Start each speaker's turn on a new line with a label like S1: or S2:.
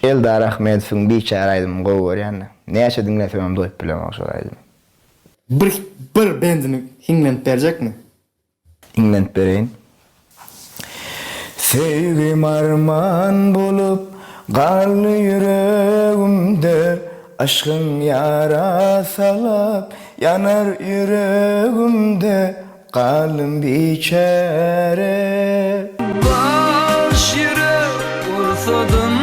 S1: Eldar Ahmedov'un biçare aydım goýgur ýany. Näçe dinlesemem doýup bilemok şol aýdym.
S2: Bir bendini hinlenip berjekmi?
S1: Dinlenip bereýin. Sevgim arman bolup galny yüregimde, aşkın yara salap yanar yüregimde, kalım biçare.
S3: Baş yere vursadım